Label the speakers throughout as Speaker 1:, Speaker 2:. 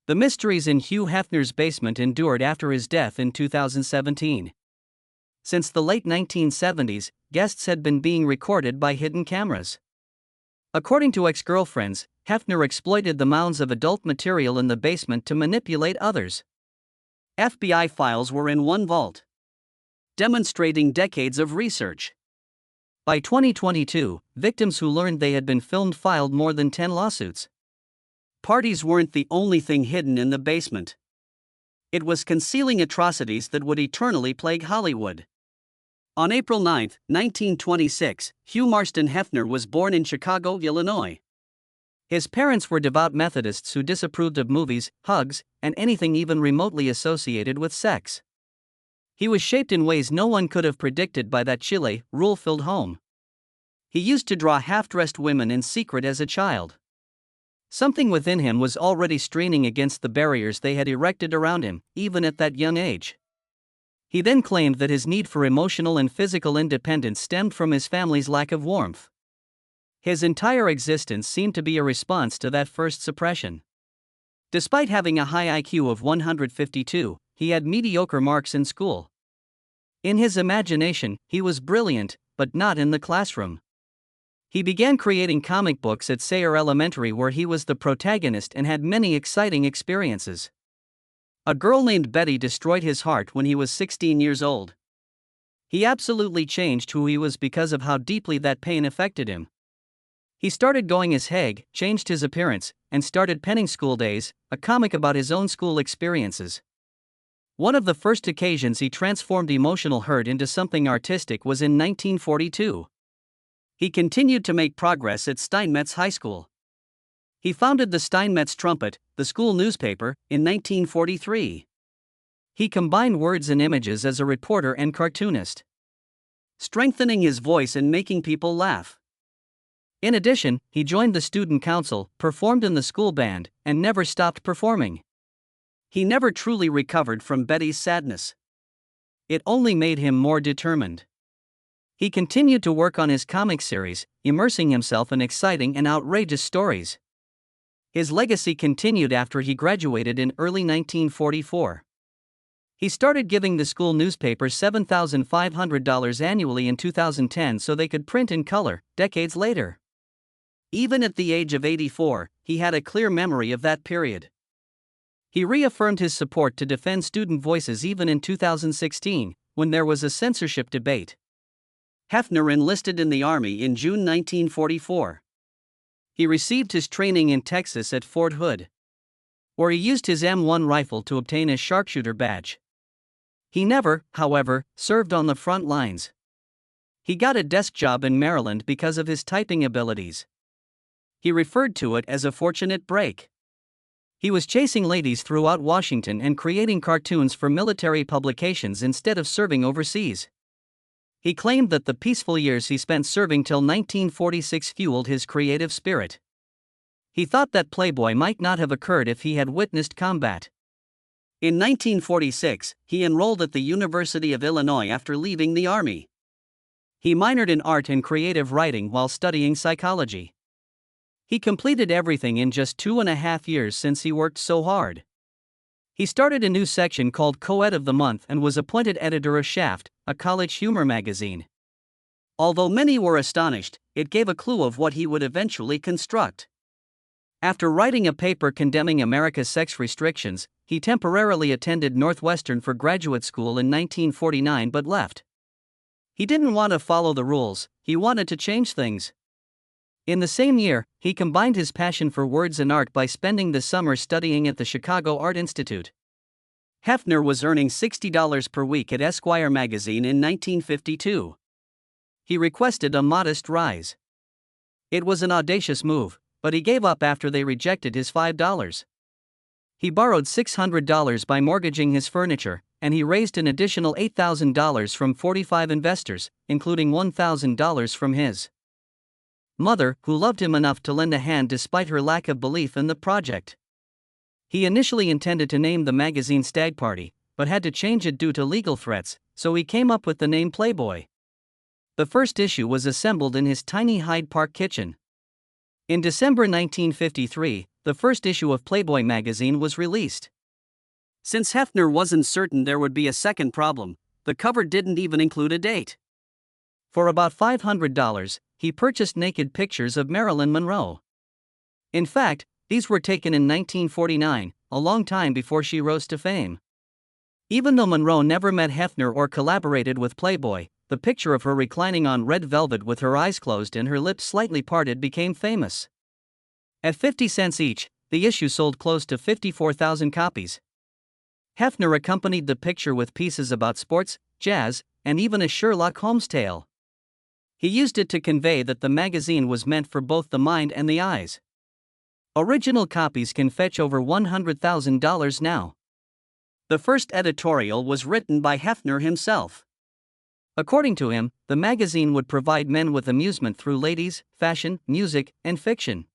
Speaker 1: The mysteries in Hugh Hefner's basement endured after his death in 2017. Since the late 1970s, guests had been being recorded by hidden cameras. According to ex-girlfriends, Hefner exploited the mounds of adult material in the basement to manipulate others. FBI files were in one vault, demonstrating decades of research. By 2022, victims who learned they had been filmed filed more than 10 lawsuits. Parties weren't the only thing hidden in the basement. It was concealing atrocities that would eternally plague Hollywood. On April 9, 1926, Hugh Marston Hefner was born in Chicago, Illinois. His parents were devout Methodists who disapproved of movies, hugs, and anything even remotely associated with sex. He was shaped in ways no one could have predicted by that chilly, rule-filled home. He used to draw half-dressed women in secret as a child. Something within him was already straining against the barriers they had erected around him, even at that young age. He then claimed that his need for emotional and physical independence stemmed from his family's lack of warmth. His entire existence seemed to be a response to that first suppression. Despite having a high IQ of 152, he had mediocre marks in school. In his imagination, he was brilliant, but not in the classroom. He began creating comic books at Sayre Elementary, where he was the protagonist and had many exciting experiences. A girl named Betty destroyed his heart when he was 16 years old. He absolutely changed who he was because of how deeply that pain affected him. He started going as Haig, changed his appearance, and started penning School Days, a comic about his own school experiences. One of the first occasions he transformed emotional hurt into something artistic was in 1942. He continued to make progress at Steinmetz High School. He founded the Steinmetz Trumpet, the school newspaper, in 1943. He combined words and images as a reporter and cartoonist, strengthening his voice and making people laugh. In addition, he joined the student council, performed in the school band, and never stopped performing. He never truly recovered from Betty's sadness. It only made him more determined. He continued to work on his comic series, immersing himself in exciting and outrageous stories. His legacy continued after he graduated in early 1944. He started giving the school newspaper $7,500 annually in 2010 so they could print in color, decades later. Even at the age of 84, he had a clear memory of that period. He reaffirmed his support to defend student voices even in 2016, when there was a censorship debate. Hefner enlisted in the Army in June 1944. He received his training in Texas at Fort Hood, where he used his M1 rifle to obtain his sharpshooter badge. He never, however, served on the front lines. He got a desk job in Maryland because of his typing abilities. He referred to it as a fortunate break. He was chasing ladies throughout Washington and creating cartoons for military publications instead of serving overseas. He claimed that the peaceful years he spent serving till 1946 fueled his creative spirit. He thought that Playboy might not have occurred if he had witnessed combat. In 1946, he enrolled at the University of Illinois after leaving the Army. He minored in art and creative writing while studying psychology. He completed everything in just 2.5 years since he worked so hard. He started a new section called Co-Ed of the Month and was appointed editor of Shaft, a college humor magazine. Although many were astonished, it gave a clue of what he would eventually construct. After writing a paper condemning America's sex restrictions, he temporarily attended Northwestern for graduate school in 1949 but left. He didn't want to follow the rules, he wanted to change things. In the same year, he combined his passion for words and art by spending the summer studying at the Chicago Art Institute. Hefner was earning $60 per week at Esquire magazine in 1952. He requested a modest rise. It was an audacious move, but he gave up after they rejected his $5. He borrowed $600 by mortgaging his furniture, and he raised an additional $8,000 from 45 investors, including $1,000 from his mother, who loved him enough to lend a hand despite her lack of belief in the project. He initially intended to name the magazine Stag Party, but had to change it due to legal threats, so he came up with the name Playboy. The first issue was assembled in his tiny Hyde Park kitchen. In December 1953, the first issue of Playboy magazine was released. Since Hefner wasn't certain there would be a second problem, the cover didn't even include a date. For about $500, he purchased naked pictures of Marilyn Monroe. In fact, these were taken in 1949, a long time before she rose to fame. Even though Monroe never met Hefner or collaborated with Playboy, the picture of her reclining on red velvet with her eyes closed and her lips slightly parted became famous. At 50 cents each, the issue sold close to 54,000 copies. Hefner accompanied the picture with pieces about sports, jazz, and even a Sherlock Holmes tale. He used it to convey that the magazine was meant for both the mind and the eyes. Original copies can fetch over $100,000 now. The first editorial was written by Hefner himself. According to him, the magazine would provide men with amusement through ladies, fashion, music, and fiction.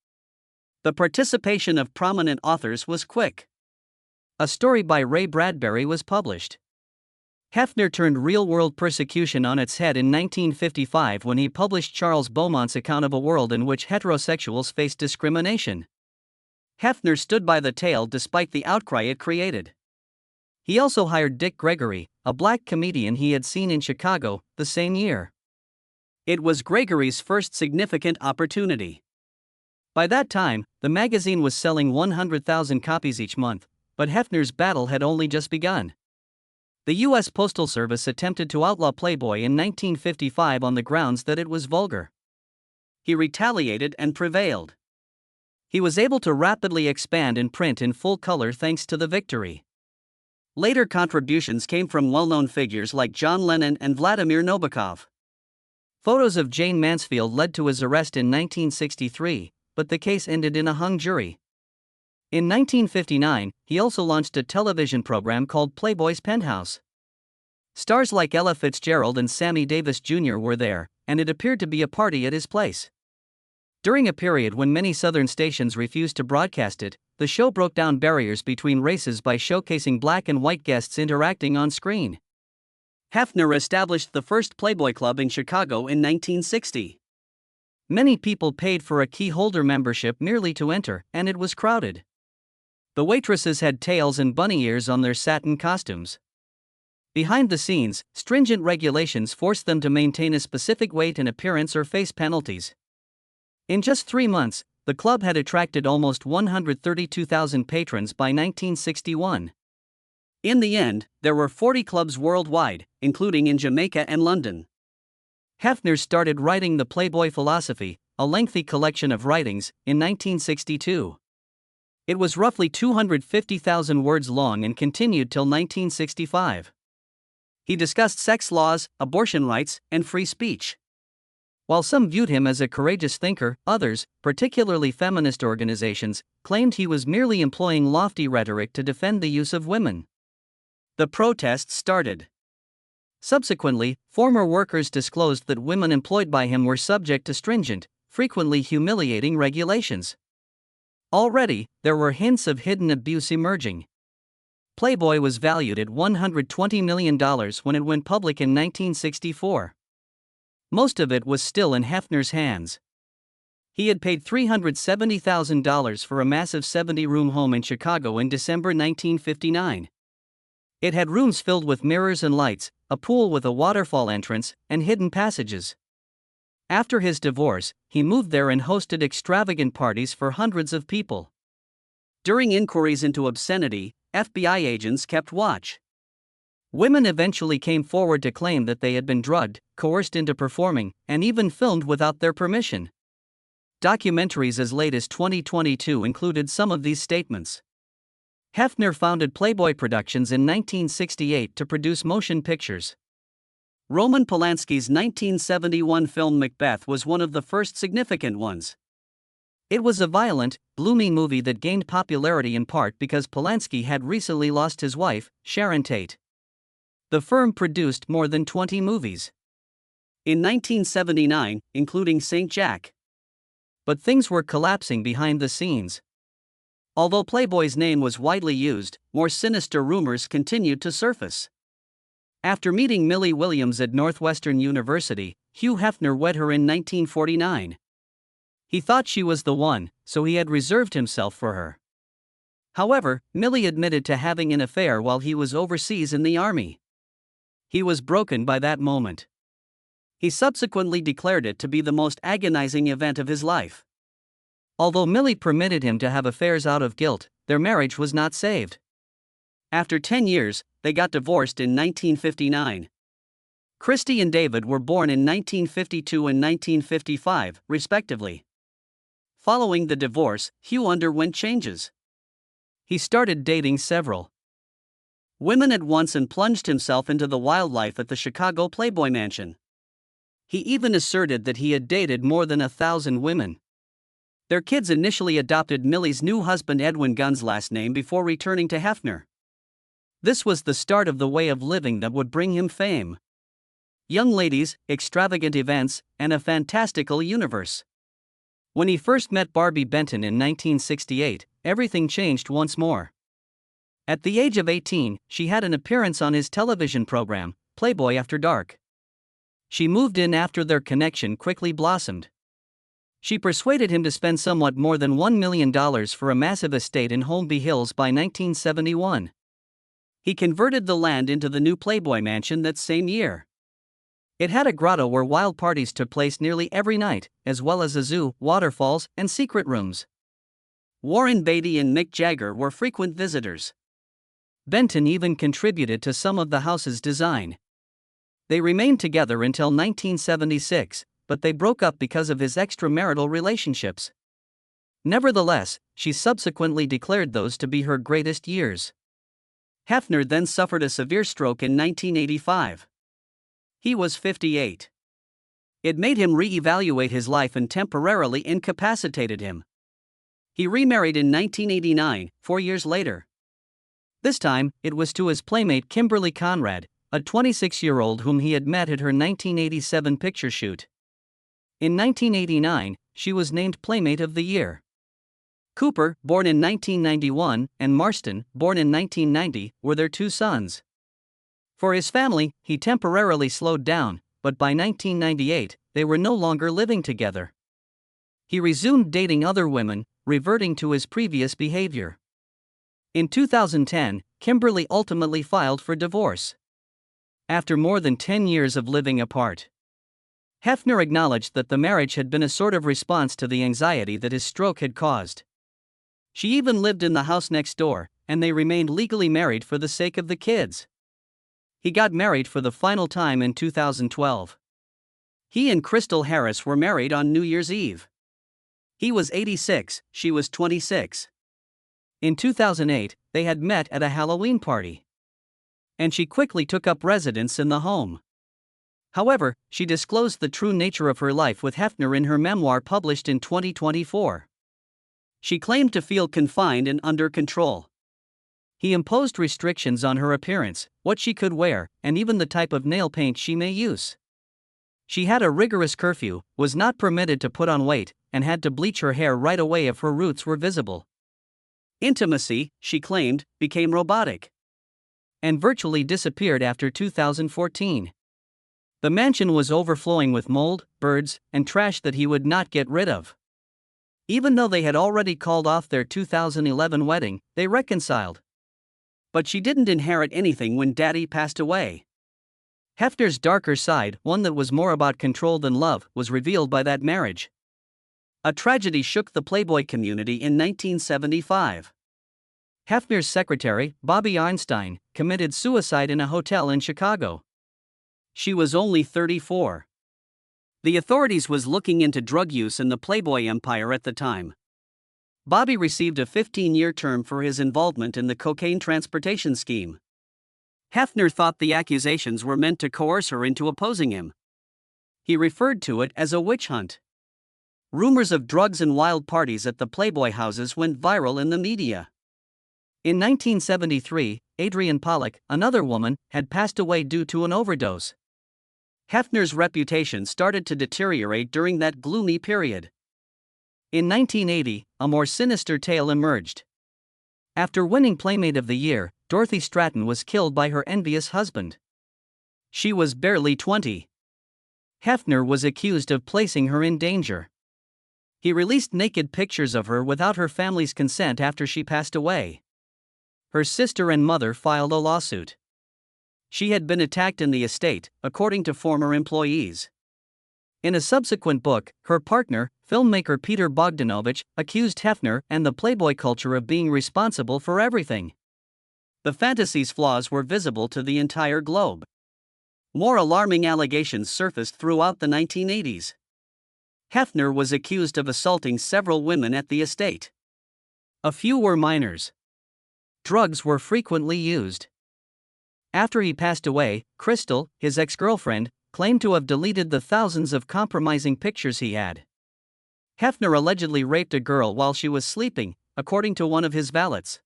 Speaker 1: The participation of prominent authors was quick. A story by Ray Bradbury was published. Hefner turned real-world persecution on its head in 1955 when he published Charles Beaumont's account of a world in which heterosexuals faced discrimination. Hefner stood by the tale despite the outcry it created. He also hired Dick Gregory, a black comedian he had seen in Chicago, the same year. It was Gregory's first significant opportunity. By that time, the magazine was selling 100,000 copies each month, but Hefner's battle had only just begun. The U.S. Postal Service attempted to outlaw Playboy in 1955 on the grounds that it was vulgar. He retaliated and prevailed. He was able to rapidly expand in print in full color thanks to the victory. Later contributions came from well-known figures like John Lennon and Vladimir Nabokov. Photos of Jane Mansfield led to his arrest in 1963, but the case ended in a hung jury. In 1959, he also launched a television program called Playboy's Penthouse. Stars like Ella Fitzgerald and Sammy Davis Jr. were there, and it appeared to be a party at his place. During a period when many Southern stations refused to broadcast it, the show broke down barriers between races by showcasing black and white guests interacting on screen. Hefner established the first Playboy Club in Chicago in 1960. Many people paid for a key holder membership merely to enter, and it was crowded. The waitresses had tails and bunny ears on their satin costumes. Behind the scenes, stringent regulations forced them to maintain a specific weight and appearance or face penalties. In just 3 months, the club had attracted almost 132,000 patrons by 1961. In the end, there were 40 clubs worldwide, including in Jamaica and London. Hefner started writing The Playboy Philosophy, a lengthy collection of writings, in 1962. It was roughly 250,000 words long and continued till 1965. He discussed sex laws, abortion rights, and free speech. While some viewed him as a courageous thinker, others, particularly feminist organizations, claimed he was merely employing lofty rhetoric to defend the use of women. The protests started. Subsequently, former workers disclosed that women employed by him were subject to stringent, frequently humiliating regulations. Already, there were hints of hidden abuse emerging. Playboy was valued at $120 million when it went public in 1964. Most of it was still in Hefner's hands. He had paid $370,000 for a massive 70-room home in Chicago in December 1959. It had rooms filled with mirrors and lights, a pool with a waterfall entrance, and hidden passages. After his divorce, he moved there and hosted extravagant parties for hundreds of people. During inquiries into obscenity, FBI agents kept watch. Women eventually came forward to claim that they had been drugged, coerced into performing, and even filmed without their permission. Documentaries as late as 2022 included some of these statements. Hefner founded Playboy Productions in 1968 to produce motion pictures. Roman Polanski's 1971 film Macbeth was one of the first significant ones. It was a violent, gloomy movie that gained popularity in part because Polanski had recently lost his wife, Sharon Tate. The firm produced more than 20 movies. In 1979, including St. Jack. But things were collapsing behind the scenes. Although Playboy's name was widely used, more sinister rumors continued to surface. After meeting Millie Williams at Northwestern University, Hugh Hefner wed her in 1949. He thought she was the one, so he had reserved himself for her. However, Millie admitted to having an affair while he was overseas in the army. He was broken by that moment. He subsequently declared it to be the most agonizing event of his life. Although Millie permitted him to have affairs out of guilt, their marriage was not saved. After 10 years, they got divorced in 1959. Christy and David were born in 1952 and 1955, respectively. Following the divorce, Hugh underwent changes. He started dating several women at once and plunged himself into the wildlife at the Chicago Playboy Mansion. He even asserted that he had dated more than 1,000 women. Their kids initially adopted Millie's new husband Edwin Gunn's last name before returning to Hefner. This was the start of the way of living that would bring him fame. Young ladies, extravagant events, and a fantastical universe. When he first met Barbie Benton in 1968, everything changed once more. At the age of 18, she had an appearance on his television program, Playboy After Dark. She moved in after their connection quickly blossomed. She persuaded him to spend somewhat more than $1 million for a massive estate in Holmby Hills by 1971. He converted the land into the new Playboy Mansion that same year. It had a grotto where wild parties took place nearly every night, as well as a zoo, waterfalls, and secret rooms. Warren Beatty and Mick Jagger were frequent visitors. Benton even contributed to some of the house's design. They remained together until 1976, but they broke up because of his extramarital relationships. Nevertheless, she subsequently declared those to be her greatest years. Hefner then suffered a severe stroke in 1985. He was 58. It made him re-evaluate his life and temporarily incapacitated him. He remarried in 1989, 4 years later. This time, it was to his playmate Kimberly Conrad, a 26-year-old whom he had met at her 1987 picture shoot. In 1989, she was named Playmate of the Year. Cooper, born in 1991, and Marston, born in 1990, were their 2 sons. For his family, he temporarily slowed down, but by 1998, they were no longer living together. He resumed dating other women, reverting to his previous behavior. In 2010, Kimberly ultimately filed for divorce. After more than 10 years of living apart, Hefner acknowledged that the marriage had been a sort of response to the anxiety that his stroke had caused. She even lived in the house next door, and they remained legally married for the sake of the kids. He got married for the final time in 2012. He and Crystal Harris were married on New Year's Eve. He was 86, she was 26. In 2008, they had met at a Halloween party. And she quickly took up residence in the home. However, she disclosed the true nature of her life with Hefner in her memoir published in 2024. She claimed to feel confined and under control. He imposed restrictions on her appearance, what she could wear, and even the type of nail paint she may use. She had a rigorous curfew, was not permitted to put on weight, and had to bleach her hair right away if her roots were visible. Intimacy, she claimed, became robotic and virtually disappeared after 2014. The mansion was overflowing with mold, birds, and trash that he would not get rid of. Even though they had already called off their 2011 wedding, they reconciled. But she didn't inherit anything when Daddy passed away. Hefner's darker side, one that was more about control than love, was revealed by that marriage. A tragedy shook the Playboy community in 1975. Hefner's secretary, Bobby Einstein, committed suicide in a hotel in Chicago. She was only 34. The authorities was looking into drug use in the Playboy empire at the time. Bobby received a 15-year term for his involvement in the cocaine transportation scheme. Hefner thought the accusations were meant to coerce her into opposing him. He referred to it as a witch hunt. Rumors of drugs and wild parties at the Playboy houses went viral in the media. In 1973, Adrienne Pollock, another woman, had passed away due to an overdose. Hefner's reputation started to deteriorate during that gloomy period. In 1980, a more sinister tale emerged. After winning Playmate of the Year, Dorothy Stratton was killed by her envious husband. She was barely 20. Hefner was accused of placing her in danger. He released naked pictures of her without her family's consent after she passed away. Her sister and mother filed a lawsuit. She had been attacked in the estate, according to former employees. In a subsequent book, her partner, filmmaker Peter Bogdanovich, accused Hefner and the Playboy culture of being responsible for everything. The fantasy's flaws were visible to the entire globe. More alarming allegations surfaced throughout the 1980s. Hefner was accused of assaulting several women at the estate. A few were minors. Drugs were frequently used. After he passed away, Crystal, his ex-girlfriend, claimed to have deleted the thousands of compromising pictures he had. Hefner allegedly raped a girl while she was sleeping, according to one of his valets.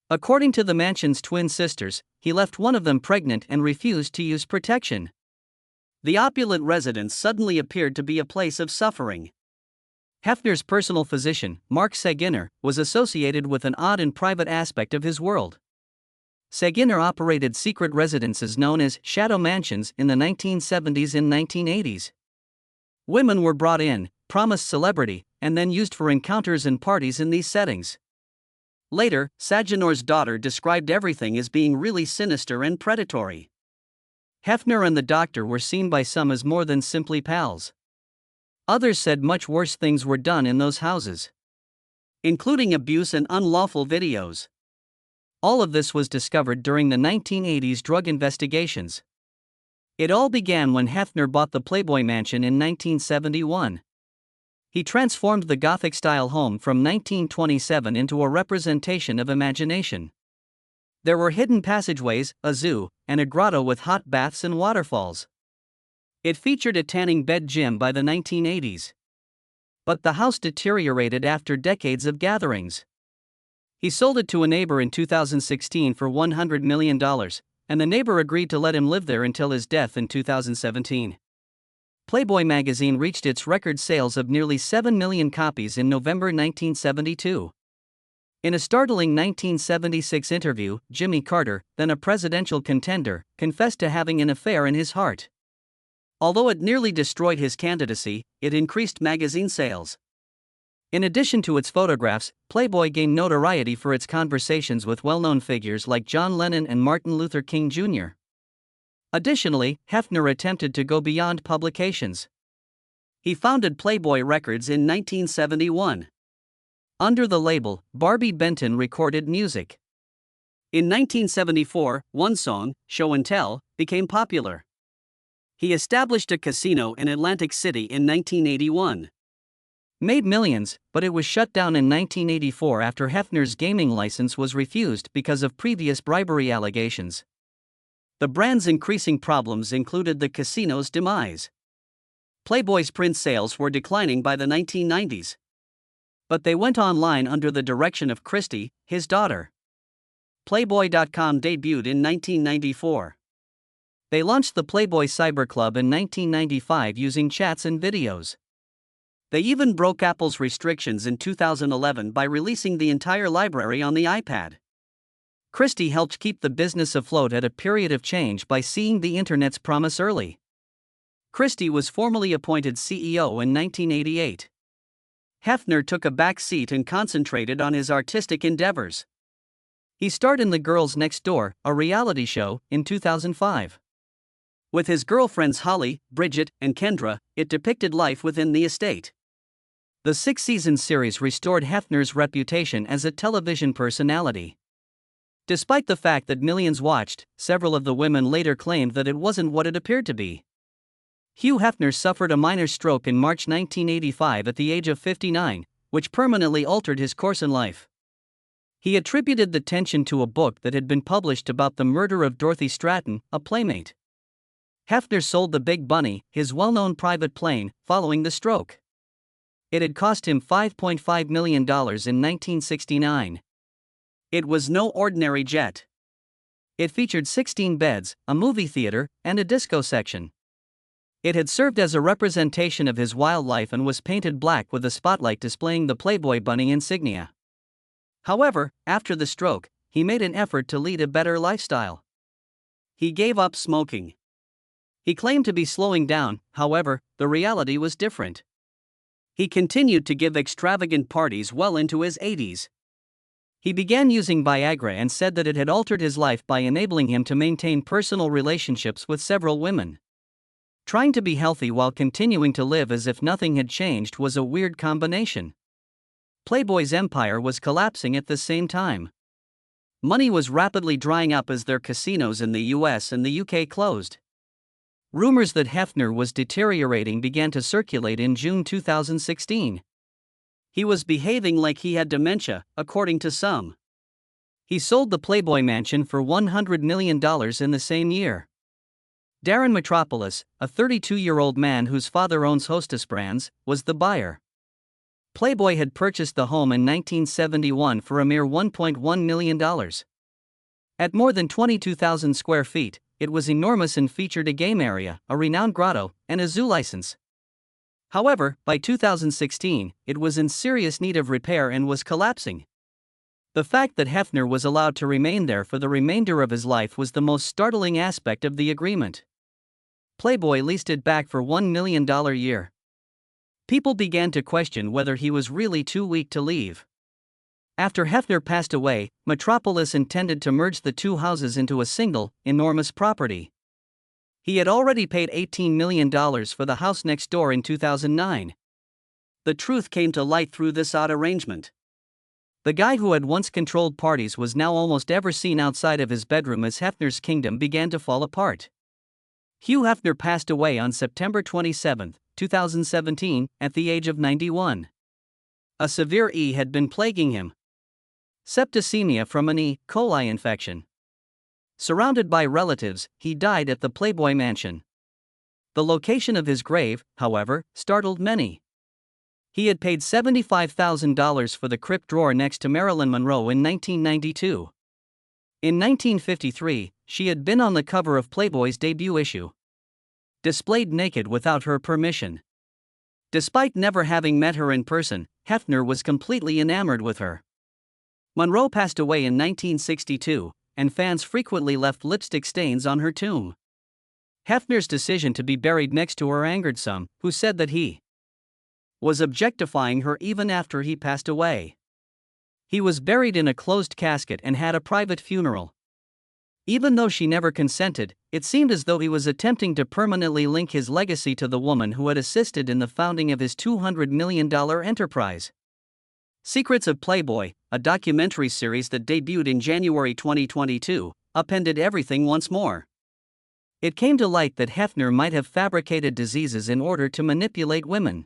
Speaker 1: According to the mansion's twin sisters, he left one of them pregnant and refused to use protection. The opulent residence suddenly appeared to be a place of suffering. Hefner's personal physician, Mark Saginer, was associated with an odd and private aspect of his world. Saginer operated secret residences known as shadow mansions in the 1970s and 1980s. Women were brought in, promised celebrity, and then used for encounters and parties in these settings. Later, Saginor's daughter described everything as being really sinister and predatory. Hefner and the doctor were seen by some as more than simply pals. Others said much worse things were done in those houses, including abuse and unlawful videos. All of this was discovered during the 1980s drug investigations. It all began when Hefner bought the Playboy Mansion in 1971. He transformed the Gothic-style home from 1927 into a representation of imagination. There were hidden passageways, a zoo, and a grotto with hot baths and waterfalls. It featured a tanning bed gym by the 1980s. But the house deteriorated after decades of gatherings. He sold it to a neighbor in 2016 for $100 million, and the neighbor agreed to let him live there until his death in 2017. Playboy magazine reached its record sales of nearly 7 million copies in November 1972. In a startling 1976 interview, Jimmy Carter, then a presidential contender, confessed to having an affair in his heart. Although it nearly destroyed his candidacy, it increased magazine sales. In addition to its photographs, Playboy gained notoriety for its conversations with well-known figures like John Lennon and Martin Luther King Jr. Additionally, Hefner attempted to go beyond publications. He founded Playboy Records in 1971. Under the label, Barbie Benton recorded music. In 1974, one song, Show and Tell, became popular. He established a casino in Atlantic City in 1981. Made millions, but it was shut down in 1984 after Hefner's gaming license was refused because of previous bribery allegations. The brand's increasing problems included the casino's demise. Playboy's print sales were declining by the 1990s. But they went online under the direction of Christie, his daughter. Playboy.com debuted in 1994. They launched the Playboy Cyber Club in 1995 using chats and videos. They even broke Apple's restrictions in 2011 by releasing the entire library on the iPad. Christie helped keep the business afloat at a period of change by seeing the internet's promise early. Christie was formally appointed CEO in 1988. Hefner took a back seat and concentrated on his artistic endeavors. He starred in The Girls Next Door, a reality show, in 2005. With his girlfriends Holly, Bridget, and Kendra, it depicted life within the estate. The 6-season series restored Hefner's reputation as a television personality. Despite the fact that millions watched, several of the women later claimed that it wasn't what it appeared to be. Hugh Hefner suffered a minor stroke in March 1985 at the age of 59, which permanently altered his course in life. He attributed the tension to a book that had been published about the murder of Dorothy Stratton, a playmate. Hefner sold the Big Bunny, his well-known private plane, following the stroke. It had cost him $5.5 million in 1969. It was no ordinary jet. It featured 16 beds, a movie theater, and a disco section. It had served as a representation of his wildlife and was painted black with a spotlight displaying the Playboy bunny insignia. However, after the stroke, he made an effort to lead a better lifestyle. He gave up smoking. He claimed to be slowing down, however, the reality was different. He continued to give extravagant parties well into his 80s. He began using Viagra and said that it had altered his life by enabling him to maintain personal relationships with several women. Trying to be healthy while continuing to live as if nothing had changed was a weird combination. Playboy's empire was collapsing at the same time. Money was rapidly drying up as their casinos in the US and the UK closed. Rumors that Hefner was deteriorating began to circulate in June 2016. He was behaving like he had dementia, according to some. He sold the Playboy Mansion for $100 million in the same year. Darren Metropolis, a 32-year-old man whose father owns Hostess Brands, was the buyer. Playboy had purchased the home in 1971 for a mere $1.1 million. At more than 22,000 square feet, it was enormous and featured a game area, a renowned grotto, and a zoo license. However, by 2016, it was in serious need of repair and was collapsing. The fact that Hefner was allowed to remain there for the remainder of his life was the most startling aspect of the agreement. Playboy leased it back for $1 million a year. People began to question whether he was really too weak to leave. After Hefner passed away, Metropolis intended to merge the two houses into a single, enormous property. He had already paid $18 million for the house next door in 2009. The truth came to light through this odd arrangement. The guy who had once controlled parties was now almost ever seen outside of his bedroom as Hefner's kingdom began to fall apart. Hugh Hefner passed away on September 27, 2017, at the age of 91. A severe E. had been plaguing him. Septicemia from an E. coli infection. Surrounded by relatives, he died at the Playboy Mansion. The location of his grave, however, startled many. He had paid $75,000 for the crypt drawer next to Marilyn Monroe in 1992. In 1953, she had been on the cover of Playboy's debut issue. Displayed naked without her permission. Despite never having met her in person, Hefner was completely enamored with her. Monroe passed away in 1962, and fans frequently left lipstick stains on her tomb. Hefner's decision to be buried next to her angered some, who said that he was objectifying her even after he passed away. He was buried in a closed casket and had a private funeral. Even though she never consented, it seemed as though he was attempting to permanently link his legacy to the woman who had assisted in the founding of his $200 million enterprise. Secrets of Playboy, a documentary series that debuted in January 2022, upended everything once more. It came to light that Hefner might have fabricated diseases in order to manipulate women.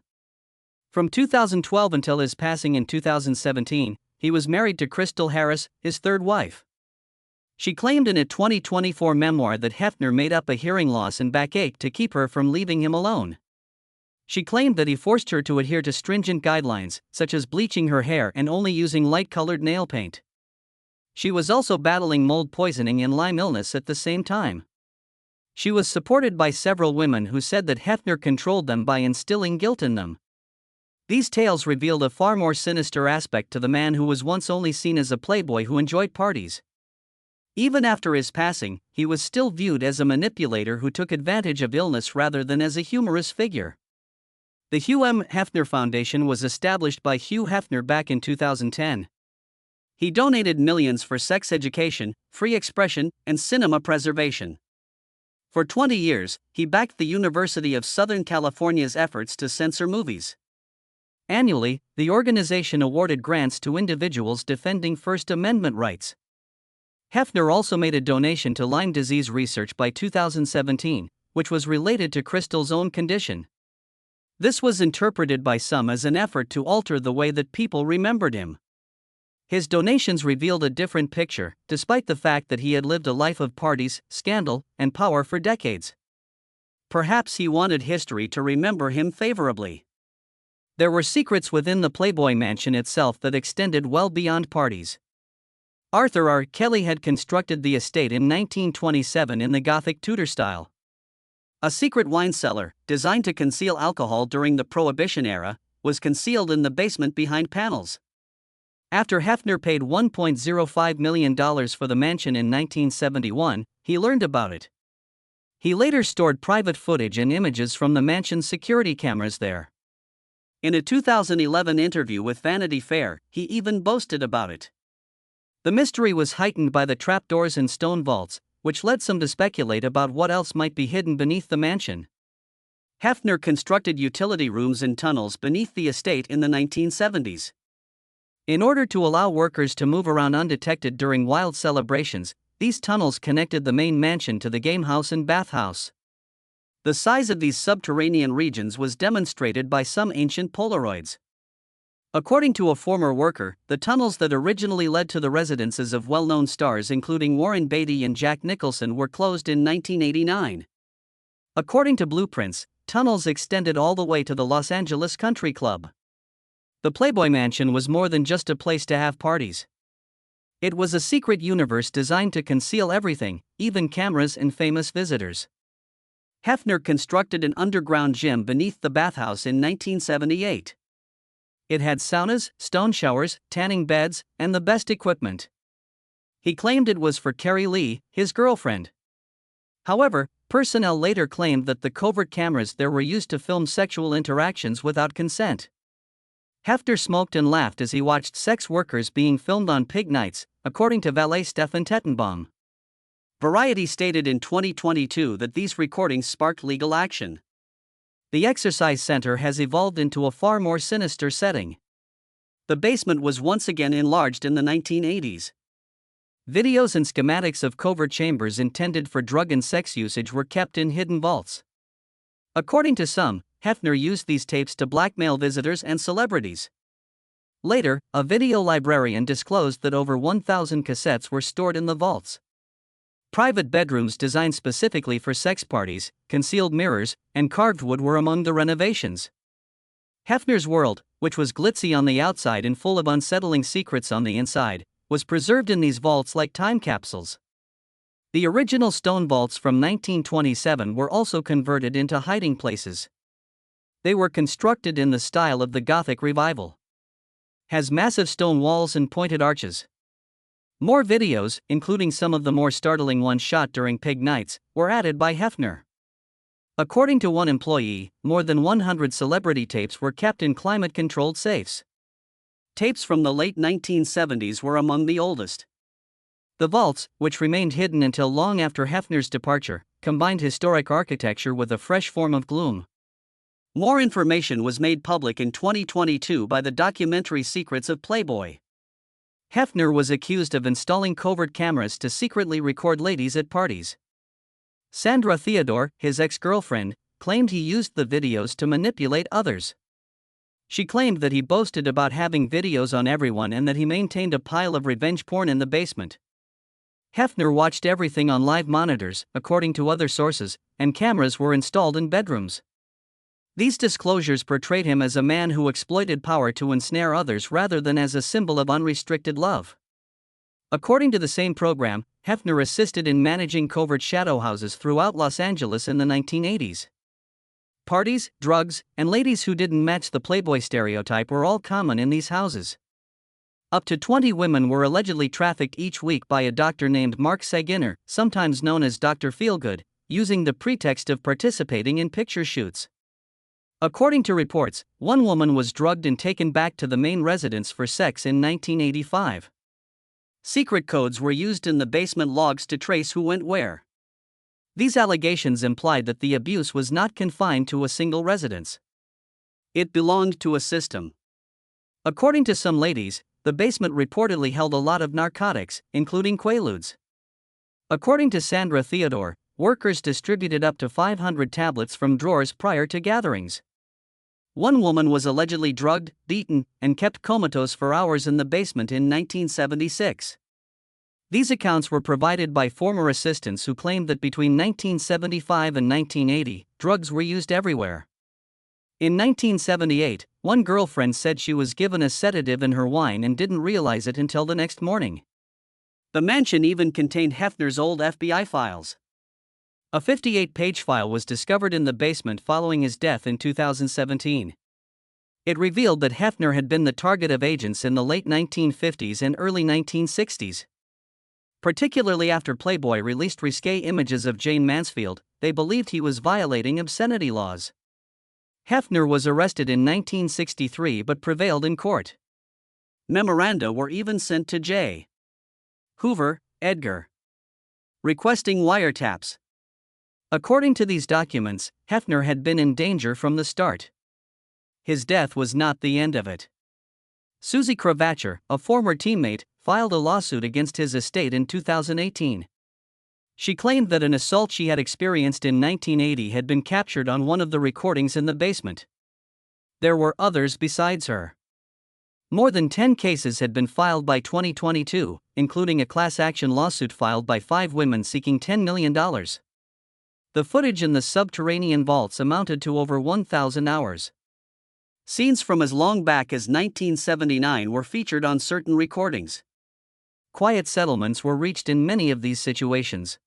Speaker 1: From 2012 until his passing in 2017, he was married to Crystal Harris, his third wife. She claimed in a 2024 memoir that Hefner made up a hearing loss and backache to keep her from leaving him alone. She claimed that he forced her to adhere to stringent guidelines, such as bleaching her hair and only using light-colored nail paint. She was also battling mold poisoning and Lyme illness at the same time. She was supported by several women who said that Hefner controlled them by instilling guilt in them. These tales revealed a far more sinister aspect to the man who was once only seen as a playboy who enjoyed parties. Even after his passing, he was still viewed as a manipulator who took advantage of illness rather than as a humorous figure. The Hugh M. Hefner Foundation was established by Hugh Hefner back in 2010. He donated millions for sex education, free expression, and cinema preservation. For 20 years, he backed the University of Southern California's efforts to censor movies. Annually, the organization awarded grants to individuals defending First Amendment rights. Hefner also made a donation to Lyme disease research by 2017, which was related to Crystal's own condition. This was interpreted by some as an effort to alter the way that people remembered him. His donations revealed a different picture, despite the fact that he had lived a life of parties, scandal, and power for decades. Perhaps he wanted history to remember him favorably. There were secrets within the Playboy Mansion itself that extended well beyond parties. Arthur R. Kelly had constructed the estate in 1927 in the Gothic Tudor style. A secret wine cellar, designed to conceal alcohol during the Prohibition era, was concealed in the basement behind panels. After Hefner paid $1.05 million for the mansion in 1971, he learned about it. He later stored private footage and images from the mansion's security cameras there. In a 2011 interview with Vanity Fair, he even boasted about it. The mystery was heightened by the trapdoors and stone vaults, which led some to speculate about what else might be hidden beneath the mansion. Hefner constructed utility rooms and tunnels beneath the estate in the 1970s. In order to allow workers to move around undetected during wild celebrations, these tunnels connected the main mansion to the gamehouse and bathhouse. The size of these subterranean regions was demonstrated by some ancient Polaroids. According to a former worker, the tunnels that originally led to the residences of well-known stars including Warren Beatty and Jack Nicholson were closed in 1989. According to blueprints, tunnels extended all the way to the Los Angeles Country Club. The Playboy Mansion was more than just a place to have parties. It was a secret universe designed to conceal everything, even cameras and famous visitors. Hefner constructed an underground gym beneath the bathhouse in 1978. It had saunas, stone showers, tanning beds, and the best equipment. He claimed it was for Carrie Lee, his girlfriend. However, personnel later claimed that the covert cameras there were used to film sexual interactions without consent. Hefner smoked and laughed as he watched sex workers being filmed on pig nights, according to valet Stefan Tettenbaum. Variety stated in 2022 that these recordings sparked legal action. The exercise center has evolved into a far more sinister setting. The basement was once again enlarged in the 1980s. Videos and schematics of covert chambers intended for drug and sex usage were kept in hidden vaults. According to some, Hefner used these tapes to blackmail visitors and celebrities. Later, a video librarian disclosed that over 1,000 cassettes were stored in the vaults. Private bedrooms designed specifically for sex parties, concealed mirrors, and carved wood were among the renovations. Hefner's world, which was glitzy on the outside and full of unsettling secrets on the inside, was preserved in these vaults like time capsules. The original stone vaults from 1927 were also converted into hiding places. They were constructed in the style of the Gothic Revival. Has massive stone walls and pointed arches. More videos, including some of the more startling ones shot during pig nights, were added by Hefner. According to one employee, more than 100 celebrity tapes were kept in climate-controlled safes. Tapes from the late 1970s were among the oldest. The vaults, which remained hidden until long after Hefner's departure, combined historic architecture with a fresh form of gloom. More information was made public in 2022 by the documentary Secrets of Playboy. Hefner was accused of installing covert cameras to secretly record ladies at parties. Sandra Theodore, his ex-girlfriend, claimed he used the videos to manipulate others. She claimed that he boasted about having videos on everyone and that he maintained a pile of revenge porn in the basement. Hefner watched everything on live monitors, according to other sources, and cameras were installed in bedrooms. These disclosures portrayed him as a man who exploited power to ensnare others rather than as a symbol of unrestricted love. According to the same program, Hefner assisted in managing covert shadow houses throughout Los Angeles in the 1980s. Parties, drugs, and ladies who didn't match the Playboy stereotype were all common in these houses. Up to 20 women were allegedly trafficked each week by a doctor named Mark Saginer, sometimes known as Dr. Feelgood, using the pretext of participating in picture shoots. According to reports, one woman was drugged and taken back to the main residence for sex in 1985. Secret codes were used in the basement logs to trace who went where. These allegations implied that the abuse was not confined to a single residence. It belonged to a system. According to some ladies, the basement reportedly held a lot of narcotics, including Quaaludes. According to Sandra Theodore, workers distributed up to 500 tablets from drawers prior to gatherings. One woman was allegedly drugged, beaten, and kept comatose for hours in the basement in 1976. These accounts were provided by former assistants who claimed that between 1975 and 1980, drugs were used everywhere. In 1978, one girlfriend said she was given a sedative in her wine and didn't realize it until the next morning. The mansion even contained Hefner's old FBI files. A 58-page file was discovered in the basement following his death in 2017. It revealed that Hefner had been the target of agents in the late 1950s and early 1960s. Particularly after Playboy released risque images of Jane Mansfield, they believed he was violating obscenity laws. Hefner was arrested in 1963 but prevailed in court. Memoranda were even sent to J. Hoover, Edgar, requesting wiretaps. According to these documents, Hefner had been in danger from the start. His death was not the end of it. Susie Cravacher, a former teammate, filed a lawsuit against his estate in 2018. She claimed that an assault she had experienced in 1980 had been captured on one of the recordings in the basement. There were others besides her. More than 10 cases had been filed by 2022, including a class action lawsuit filed by 5 women seeking $10 million. The footage in the subterranean vaults amounted to over 1,000 hours. Scenes from as long back as 1979 were featured on certain recordings. Quiet settlements were reached in many of these situations.